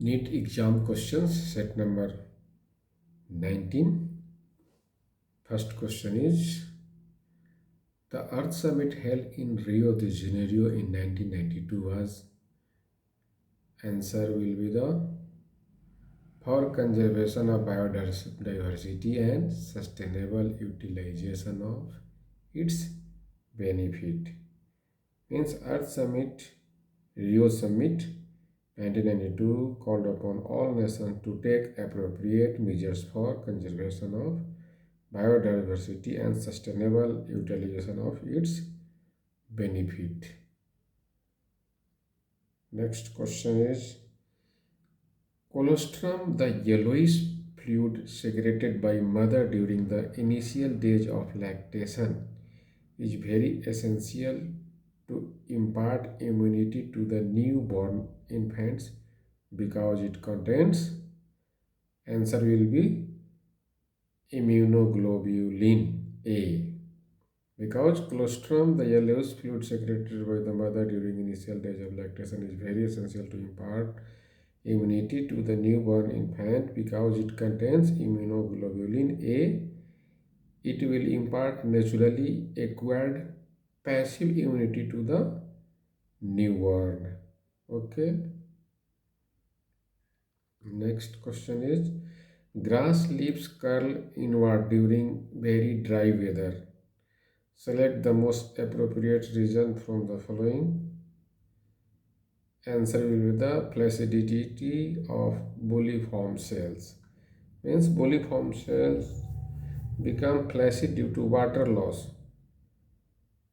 Neet exam questions, set number 19. First question is, the Earth Summit held in Rio de Janeiro in 1992 was, answer will be the for conservation of biodiversity and sustainable utilization of its benefit. Means Earth Summit, Rio Summit 1992 called upon all nations to take appropriate measures for conservation of biodiversity and sustainable utilization of its benefit. Next question is, colostrum, the yellowish fluid secreted by mother during the initial days of lactation, is very essential to impart immunity to the newborn infants because it contains, answer will be immunoglobulin A. Because colostrum, the yellowish fluid secreted by the mother during initial days of lactation, is very essential to impart immunity to the newborn infant because it contains immunoglobulin A. It will impart naturally acquired passive immunity to the newborn. Okay. Next question is, grass leaves curl inward during very dry weather. Select the most appropriate region from the following. Answer will be the flaccidity of bulliform cells. Means bulliform cells become flaccid due to water loss.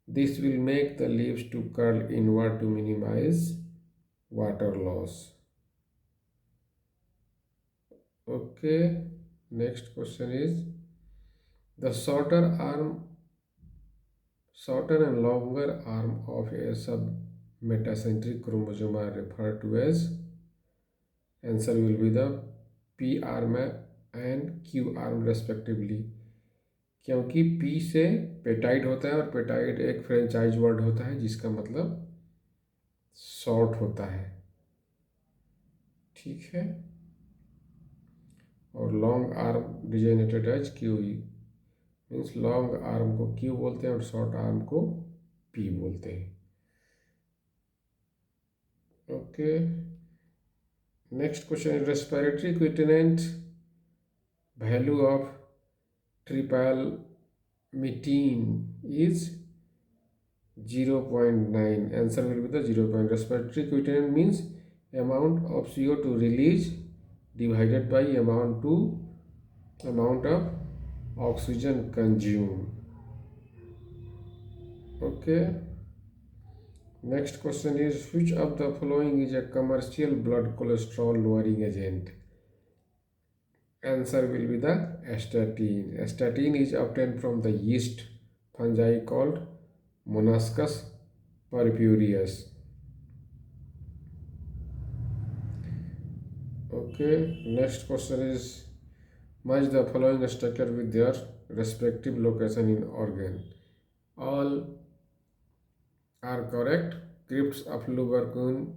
This will make the leaves to curl inward to minimize water loss. Okay, next question is, the shorter and longer arm of a submetacentric chromosome are referred to as, answer will be the P arm and Q arm respectively. क्योंकि P से पेटाइड होता है और पेटाइड एक franchise word होता है जिसका मतलब शॉर्ट होता है, ठीक है। और long arm designated as Q ई, मीन्स लॉन्ग आर्म को क्यू बोलते हैं और शॉर्ट आर्म को पी बोलते हैं। Okay, next question, respiratory quotient value of tripalmitin is 0.9. Answer will be the 0. Respiratory quotient means amount of CO2 release divided by amount of oxygen consumed. Okay. Next question is, which of the following is a commercial blood cholesterol lowering agent? Answer will be the statin. Statin is obtained from the yeast fungi called Monaskos purpureus. Okay, next question is, match the following structure with their respective location in organ. All are correct. Crypts of lubricant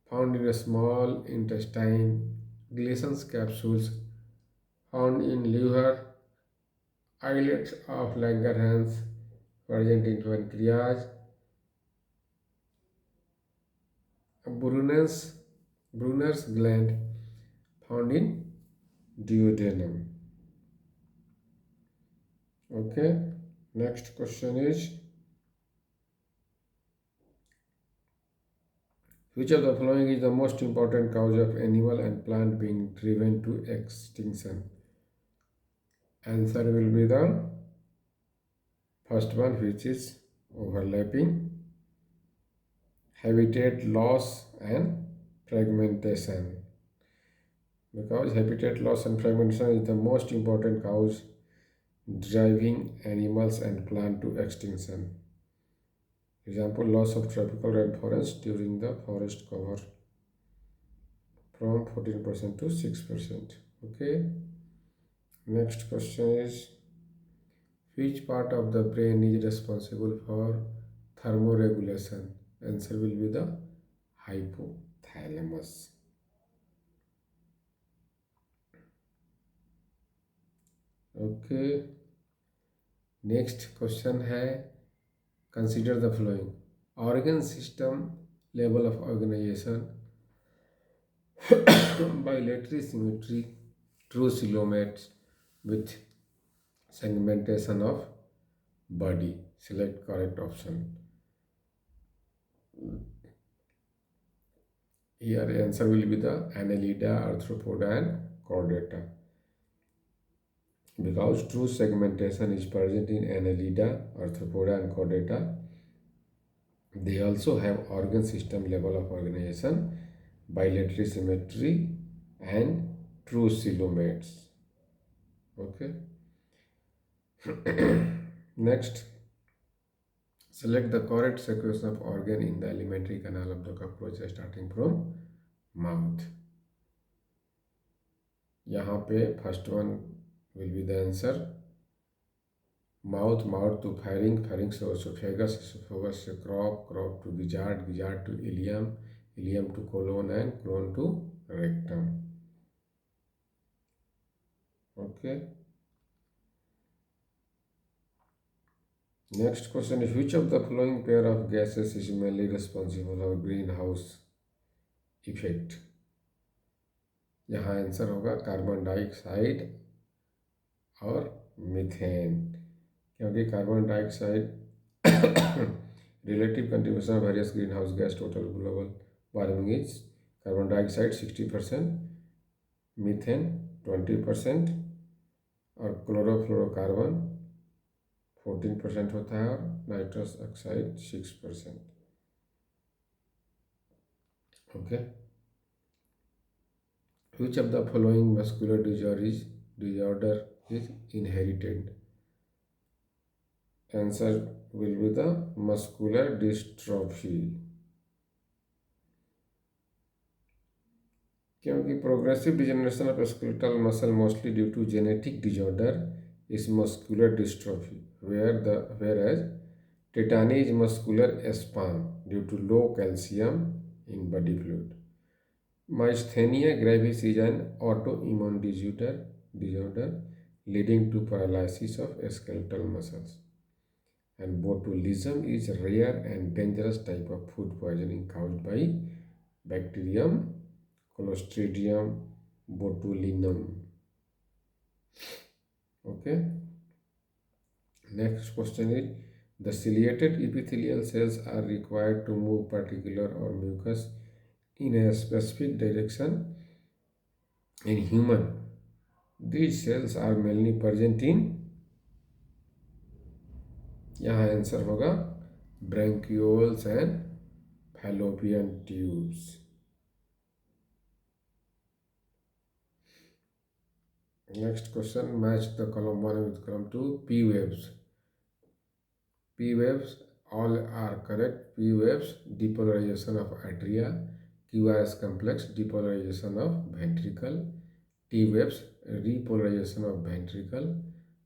found in a small intestine. Gleason's capsules found in liver. Islets of Langerhans present in pancreas. Brunner's gland found in duodenum. Okay, next question is, which of the following is the most important cause of animal and plant being driven to extinction? Answer will be the first one, which is overlapping, habitat loss and fragmentation. Because habitat loss and fragmentation is the most important cause driving animals and plant to extinction. Example, loss of tropical rainforest during the forest cover from 14% to 6%. Okay. Next question is, which part of the brain is responsible for thermoregulation? Answer will be the hypothalamus. thalamus. Okay, next question है, consider the following. Organ system level of organization, bilateral symmetry, true coelomates with segmentation of body. Select correct option. Here answer will be the annelida, arthropoda and chordata. Because true segmentation is present in annelida, arthropoda and chordata, they also have organ system level of organization, bilateral symmetry and true coelomates. Okay. Next, select the correct sequence of organ in the alimentary canal of the cockroach starting from mouth. यहाँ पे first one will be the answer, mouth, mouth to pharynx, pharynx से oesophagus, oesophagus से crop, crop to gizzard, gizzard to ileum, ileum to colon and colon to rectum. Okay. Next question is, which of the following pair of gases is mainly responsible for greenhouse effect? यहाँ answer होगा carbon dioxide और methane, क्योंकि carbon dioxide relative contribution of various greenhouse gas total global warming is carbon dioxide 60%, methane 20% और chlorofluorocarbon 14% होता है और nitrous oxide 6%. Okay. Which of the following muscular disorder is inherited? Answer will be the muscular dystrophy. क्योंकि progressive degeneration of skeletal muscle mostly due to genetic disorder is muscular dystrophy, whereas tetany is muscular spasm due to low calcium in body fluid. Myasthenia gravis is an autoimmune disorder leading to paralysis of skeletal muscles. And botulism is a rare and dangerous type of food poisoning caused by bacterium Clostridium botulinum. Okay. Next question is, the ciliated epithelial cells are required to move particular or mucus in a specific direction in human. These cells are mainly present in, यहाँ answer होगा branchioles and fallopian tubes. Next question, match the column 1 with column 2. P waves. P waves, all are correct. P waves, depolarization of atria. QRS complex, depolarization of ventricle. T waves, repolarization of ventricle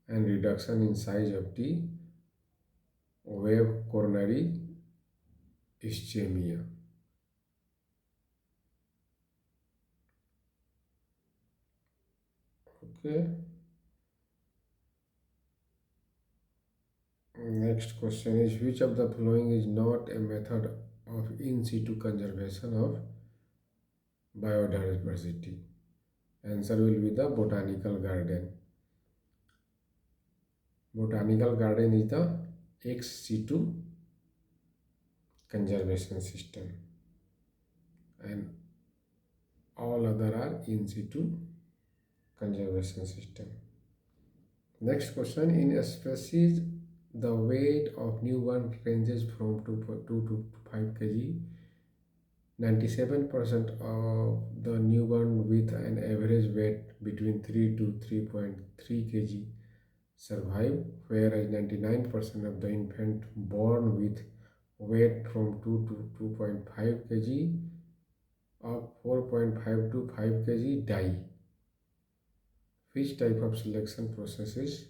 and reduction in size of T. Wave coronary ischemia. Okay. Next question is, which of the following is not a method of in situ conservation of biodiversity? Answer will be the botanical garden. Botanical garden is the ex situ conservation system and all other are in situ conservation system. Next question, in a species the weight of newborn ranges from 2 to 5 kg. 97% of the newborn with an average weight between 3 to 3.3 kg survive, whereas 99% of the infant born with weight from 2 to 2.5 kg of 4.5 to 5 kg die. Which type of selection process is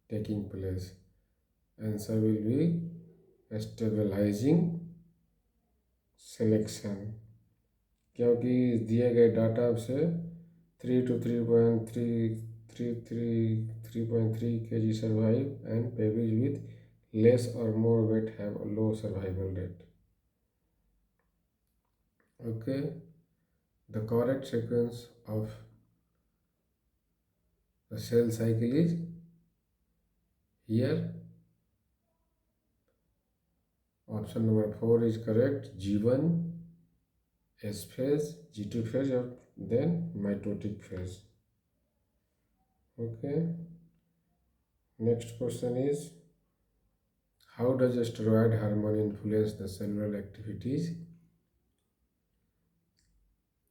taking place? Answer will be stabilizing selection. क्योंकि दिए गए data से 3 to 3.3 survive and babies with less or more weight have a low survival rate. Okay, the correct sequence of the cell cycle is here. Option number 4 is correct. G1 S phase, G2 phase, or then mitotic phase. Okay. Next question is, how does a steroid hormone influence the cellular activities?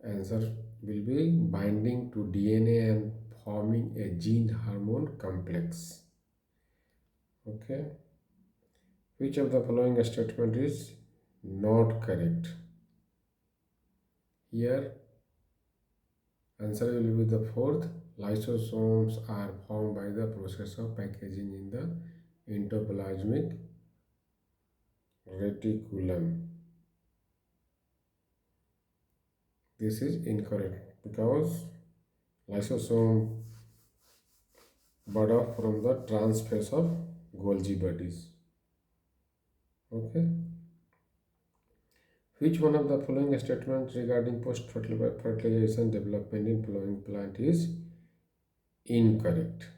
Answer will be binding to DNA and forming a gene hormone complex. Okay. Which of the following statement is not correct? Here, answer will be the fourth. Lysosomes are formed by the process of packaging in the endoplasmic reticulum. This is incorrect because lysosome bud off from the transphase of Golgi bodies. Okay. Which one of the following statements regarding post-fertilization development in flowering plant is incorrect?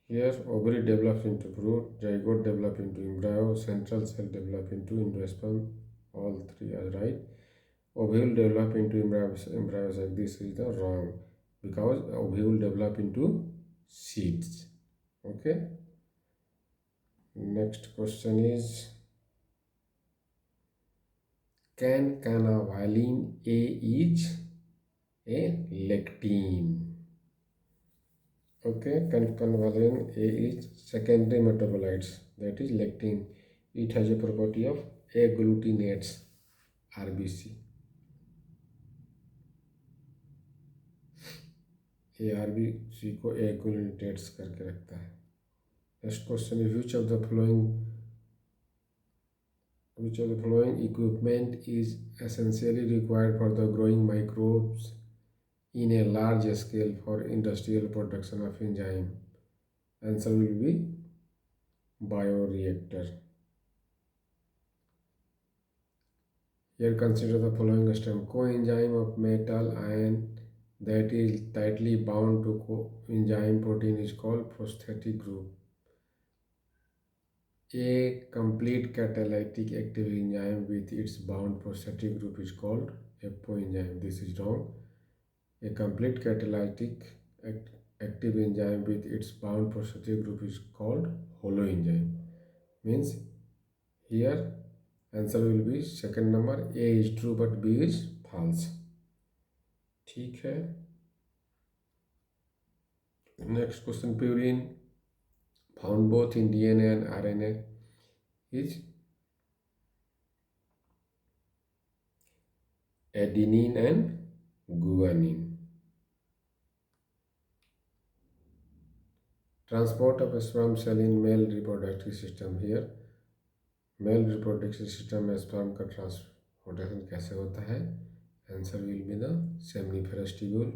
Here, ovary develops into fruit, zygote develops into embryo, central cell develops into endosperm. All three are right. Ovule develop into embryo sac. This is the wrong because ovule develop into seeds. Okay. Next question is, can canavalin A is a lectin? Okay, canavalin A is secondary metabolites, that is lectin. It has a property of agglutinates RBC. ये RBC को एग्लूटिनेट्स करके रखता है. Next question is which of the following equipment is essentially required for the growing microbes in a large scale for industrial production of enzyme? Answer will be bioreactor. Here consider the following stem. Coenzyme of metal ion that is tightly bound to coenzyme protein is called prosthetic group. A complete catalytic active enzyme with its bound prosthetic group is called apoenzyme. This is wrong. A complete catalytic active enzyme with its bound prosthetic group is called holoenzyme. Means here answer will be second number. A is true but B is false. ठीक है. Next question, purine found both in DNA and RNA is adenine and guanine. Transport of a sperm cell in male reproductive system. Here male reproductive system में sperm का transportation कैसे होता है? Answer will be the seminiferous tubule,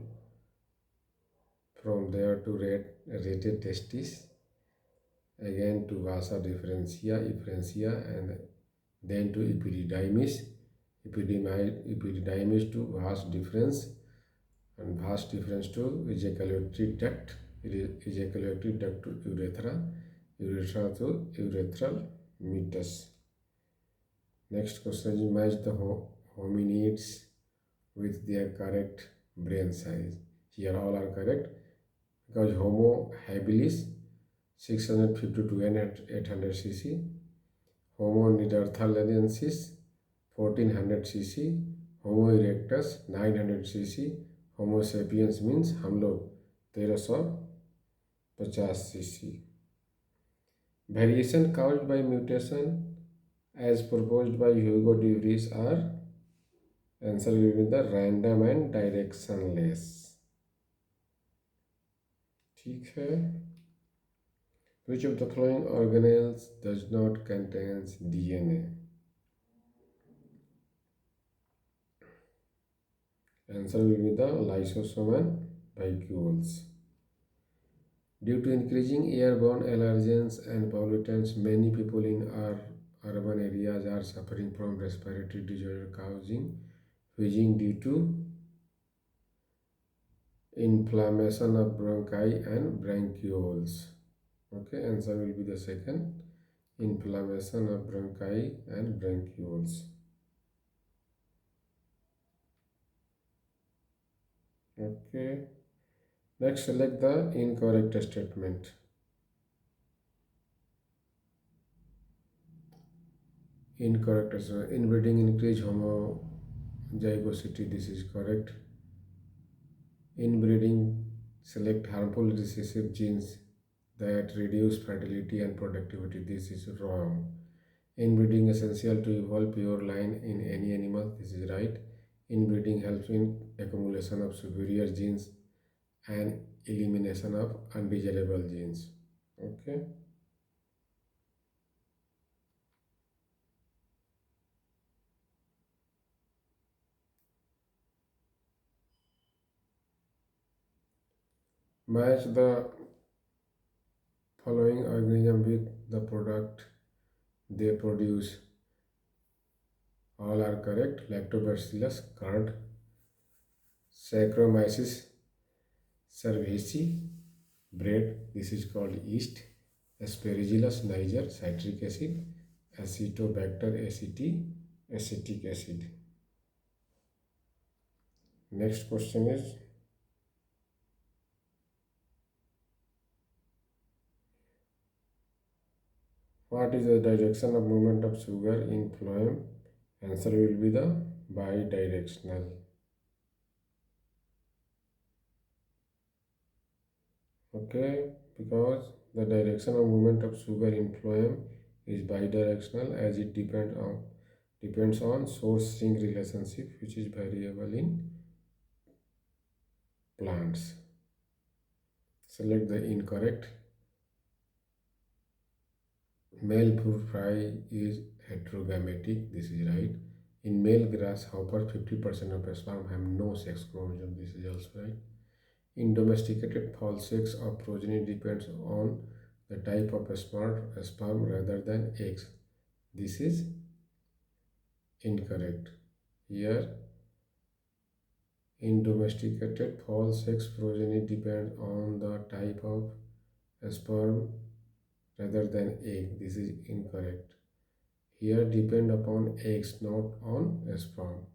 from there to rete testis, again to vasa differentia and then to epididymis to vas difference, and vas difference to ejaculatory duct, ejaculatory duct to urethra, urethra to urethral meatus. Next question is, match the hominids with their correct brain size. Here all are correct because Homo habilis 650 to 800 cc, Homo neanderthalensis 1400 cc, Homo erectus 900 cc, Homo sapiens means हम लोग 1350 cc. Variation caused by mutation as proposed by Hugo de Vries are, answer will be the random and directionless. ठीक है. Which of the following organelles does not contain DNA? Answer will be the lysosome and vacuoles. Due to increasing airborne allergens and pollutants, many people in our urban areas are suffering from respiratory disorder causing wheezing due to inflammation of bronchi and bronchioles. Okay, answer will be the second, inflammation of bronchi and bronchioles. Okay, next select the incorrect statement. Incorrect statement. Inbreeding increase homozygosity. This is correct. Inbreeding select harmful recessive genes that reduce fertility and productivity. This is wrong. Inbreeding essential to evolve pure line in any animal. This is right. Inbreeding helps in accumulation of superior genes and elimination of undesirable genes. Okay. Match the following organism with the product they produce. All are correct. Lactobacillus curd, Saccharomyces cerevisiae, bread. This is called yeast. Aspergillus niger, citric acid. Acetobacter acetic acid. Next question is, what is the direction of movement of sugar in phloem? Answer will be the bidirectional. Okay, because the direction of movement of sugar in phloem is bidirectional as it depends on source sink relationship, which is variable in plants. Select the incorrect. Male fruit fly is heterogametic. This is right. In male grasshopper, 50% of sperm have no sex chromosome. This is also right. In domesticated false sex of progeny depends on the type of sperm rather than eggs. This is incorrect. Here, in domesticated false sex progeny depends on the type of sperm rather than egg. This is incorrect. Here depend upon eggs, not on sperm.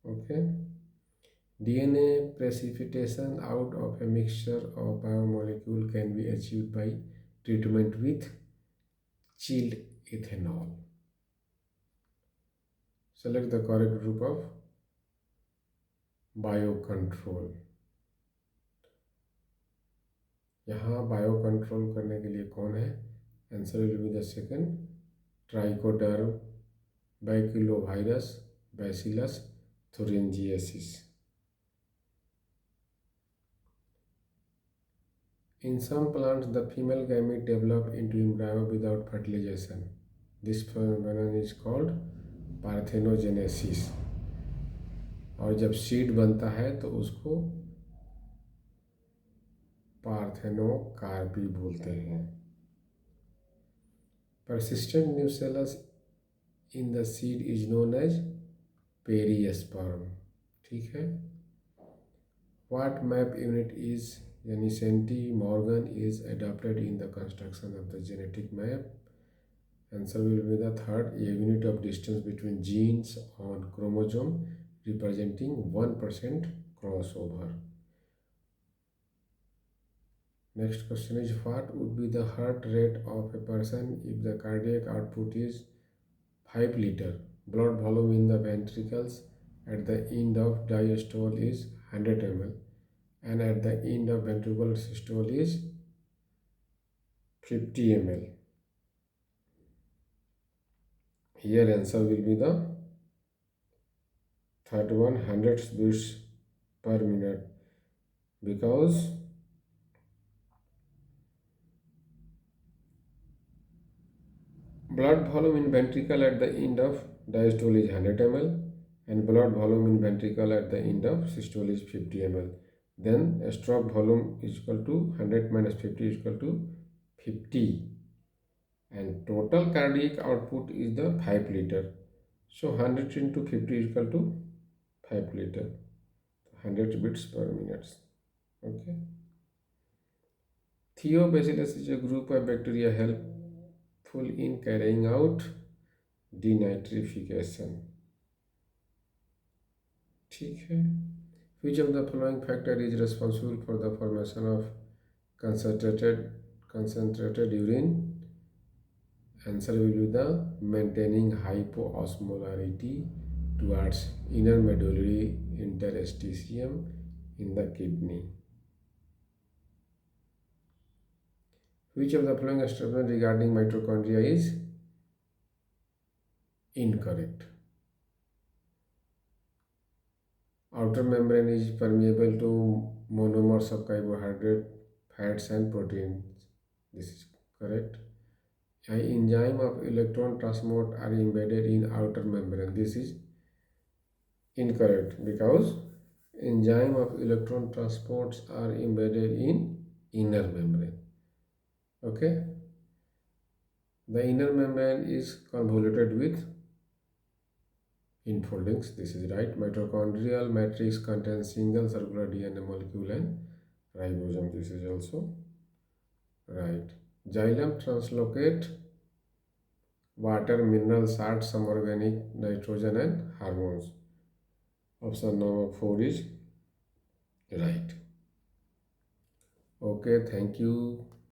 Okay. DNA precipitation out of a mixture of biomolecule can be achieved by treatment with chilled ethanol. Select the correct group of biocontrol. यहाँ bio control करने के लिए कौन है? Answer will be the second, trichoderma baculovirus bacillus thuringiensis. In some plants, the female gamete develop into embryo without fertilization. This phenomenon is called parthenogenesis. और जब seed बनता है तो उसको पार्थेनोकार्पी बोलते हैं. Persistent nucellus in the seed is known as perisperm. ठीक है. What map unit is यानी senti-Morgan is adopted in the construction of the genetic map? Answer will be the third, a unit of distance between genes on chromosome representing 1% crossover. Next question is, what would be the heart rate of a person if the cardiac output is 5 liter? Blood volume in the ventricles at the end of diastole is 100 ml and at the end of ventricular systole is 50 ml. Here answer will be the third one, 100 beats per minute, because blood volume in ventricle at the end of diastole is 100 ml and blood volume in ventricle at the end of systole is 50 ml. Then a stroke volume is equal to 100 minus 50 is equal to 50, and total cardiac output is the 5 liter. So 100 into 50 is equal to 5 liter, 100 beats per minute. Okay. Thiobacillus is a group of bacteria helpful in carrying out denitrification. ठीक है. Which of the following factor is responsible for the formation of concentrated urine? Answer will be the maintaining hypoosmolarity towards inner medullary interstitium in the kidney. Which of the following statement regarding mitochondria is incorrect? Outer membrane is permeable to monomers of carbohydrate, fats and proteins. This is correct. A enzyme of electron transport are embedded in outer membrane. This is incorrect because enzyme of electron transports are embedded in inner membrane. Okay. The inner membrane is convoluted with infoldings. This is right. Mitochondrial matrix contains single circular DNA molecule and ribosome. This is also right. Xylem translocate water, mineral salts, some organic nitrogen and hormones. Option number 4 is right. Okay, thank you.